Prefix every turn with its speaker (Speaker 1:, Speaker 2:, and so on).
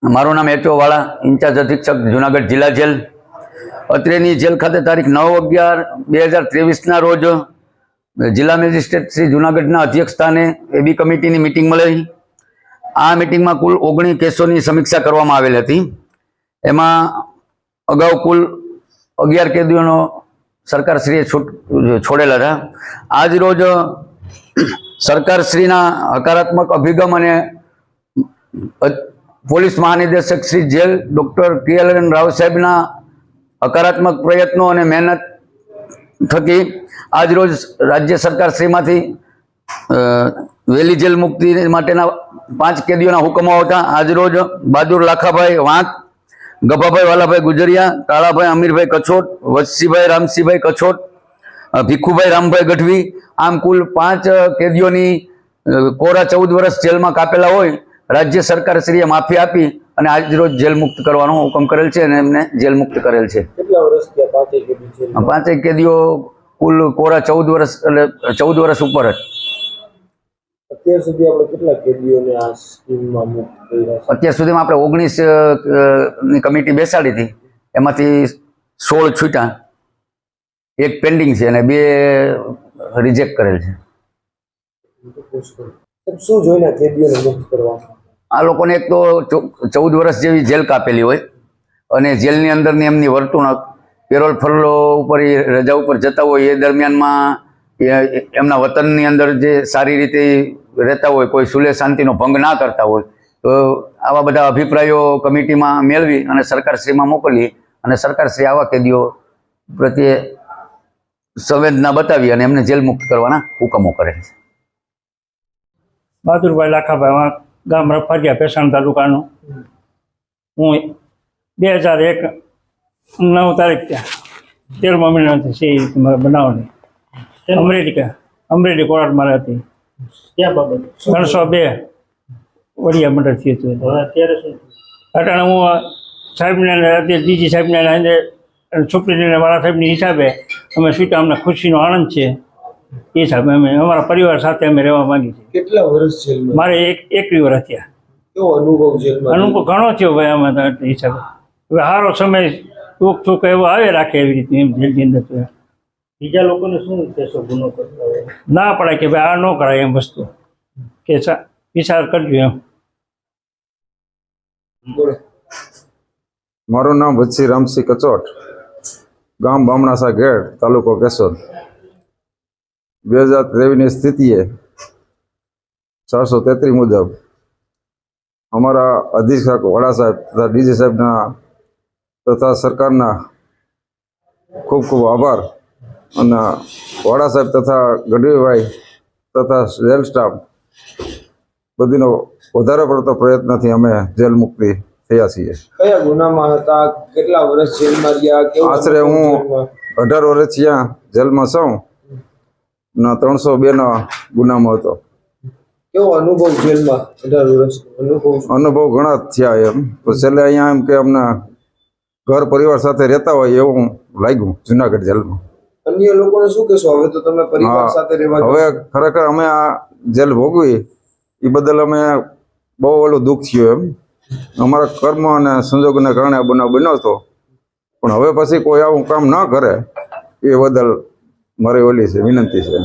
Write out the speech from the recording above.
Speaker 1: મારું નામ એચઓ વાળા, ઇન્ચાર્જ અધિક્ષક જુનાગઢ જિલ્લા જેલ. અત્રેની જેલ ખાતે તારીખ 9/11/2023 રોજ જિલ્લા મેજિસ્ટ્રેટ શ્રી જુનાગઢના અધ્યક્ષ સ્થાને એબી કમિટીની મિટિંગ મળી. આ મિટિંગમાં કુલ 19 કેસોની સમીક્ષા કરવામાં આવેલી હતી. એમાં અગાઉ કુલ 11 કેદીઓનો સરકારશ્રીએ છોડેલા હતા. આજ રોજ સરકારશ્રીના હકારાત્મક અભિગમ અને પોલીસ મહાનિદેશક Shri jail doctor KLN Rao સાહેબના હકારાત્મક પ્રયત્નો અને મહેનત થકી આજ રોજ રાજ્ય સરકાર શ્રીમાંથી વહેલી જેલ મુક્તિ માટેના 5 કેદીઓના હુકમો હતા. આજ રોજ બહાદુર લાખાભાઈ વાંક, ગભાભાઈ વાલાભાઈ ગુજરિયા, કાળાભાઈ અમીરભાઈ કછોટ, વત્સીભાઈ રામસિંહભાઈ કછોટ, ભીખુભાઈ રામભાઈ ગઢવી, આમ કુલ 5 કેદીઓની કોરા 14 વર્ષ જેલમાં કાપેલા હોય રાજ્ય સરકારશ્રીએ માફી આપી અને આજ રોજ જેલ મુક્ત કરવાનો હુકમ કરેલ છે અને એમને જેલ મુક્ત કરેલ છે.
Speaker 2: કેટલા વર્ષ થયા
Speaker 1: 5 કેદીઓ કુલ કોરા 14 વર્ષ એટલે 14 વર્ષ ઉપર જ.
Speaker 2: અત્યાર સુધી આપણે કેટલા કેદીઓને આ સ્કીમમાં મુક્ત કર્યા?
Speaker 1: અત્યાર સુધીમાં આપણે 19 ની કમિટી બેસાડી હતી, એમાંથી 16 છૂટ્યા, 1 પેન્ડિંગ છે અને 2 રિજેક્ટ કરેલ છે.
Speaker 2: શું જોઈને કેદીઓને મુક્ત કરવા?
Speaker 1: આ લોકોને એક તો 14 વર્ષ જેવી જેલ કાપેલી હોય અને જેલની અંદરની એમની વર્તણૂક, પેરોલ ફરલો ઉપર રજા ઉપર જતા હોય એ દરમિયાનમાં એમના વતનની અંદર જે સારી રીતે રહેતા હોય, કોઈ સુલે શાંતિનો ભંગ ના કરતા હોય, તો આવા બધા અભિપ્રાયો કમિટીમાં મેળવી અને સરકારશ્રીમાં મોકલી અને સરકારશ્રી આવા કેદીઓ પ્રત્યે સંવેદના બતાવી અને એમને જેલ મુક્ત કરવાના હુકમો કરે છે.
Speaker 3: બહાદુરભાઈ લાખાભાઈ, ગામ રફારિયા, ભેસાણ તાલુકાનું. હું 2001 9 તારીખ ત્યાં 13મા મહિનાથી છે મારા બનાવની અમરેલી કોર્ટ મારે હતી.
Speaker 2: ક્યાં બાબત?
Speaker 3: 302 વડિયા મંડળથી હતું.
Speaker 2: અત્યારે શું
Speaker 3: અટાણે હું સાહેબને અત્યારે DG સાહેબને સુપ્રિન્ટેન્ડન્ટ વાળા સાહેબની હિસાબે અમે છૂટા, અમને ખુશીનો આનંદ છે. એ હિસાબે અમે અમારા પરિવાર સાથે અમે રહેવા માંગીએ છીએ.
Speaker 2: કેટલા વર્ષ જેલમાં?
Speaker 3: મારે 21 વર્ષ થયા.
Speaker 2: કેવો અનુભવ જેલમાં?
Speaker 3: અનુભવ ઘણો થયો ભાઈ આમાં હિસાબે. હવે સારો સમય ટૂંક ટૂંક એવો આવે રાખે એવી રીતે એમ જેલની અંદર. તો
Speaker 2: બીજા લોકોને શું કહેશો ગુનો કરતા હોય?
Speaker 3: ના પડાય કે ભાઈ આ ન કરાય એમ વસ્તુ, કે વિચાર કરજો એમ.
Speaker 4: મારું નામ વત્સી રામસિંહ કચોટ, ગામ બામણાસા ઘેડ, તાલુકો કેશોદ. 2023ની સ્થિતિએ 433 મુજબ અમારા અધિક્ષક વડા સાહેબ તથા DG સાહેબના તથા સરકારના ખૂબ ખૂબ આભાર. અને વડા સાહેબ તથા ગઢવીભાઈ તથા જેલ સ્ટાફ બધીનો વધારે પડતો પ્રયત્નથી અમે જેલ મુક્તિ થયા છીએ.
Speaker 2: કયા ગુનામાં હતા? કેટલા વર્ષ જેલમાં રહ્યા?
Speaker 4: આશરે હું 18 વર્ષ ત્યાં જેલમાં છું ના 302ના ગુનામાં હતો.
Speaker 2: કેવો અનુભવ જેલમાં? 18 વર્ષ
Speaker 4: અનુભવ ઘણા થયા એમ. તો છેલ્લે અહીંયા એમ કે અમને ઘર પરિવાર સાથે રહેતા હોય એવું લાગ્યું જુનાગઢ જેલમાં.
Speaker 2: અન્ય લોકોને શું કહેશો? હવે તો તમે પરિવાર સાથે રહેવા?
Speaker 4: હવે ખરેખર અમે આ જેલ ભોગવી એ બદલ અમે બહુ ઓલું દુઃખ થયું એમ. અમારા કર્મ અને સંજોગોને કારણે આ બનાવ બન્યો હતો, પણ હવે પછી કોઈ આવું કામ ન કરે એ બદલ મારી ઓલી છે વિનંતી છે.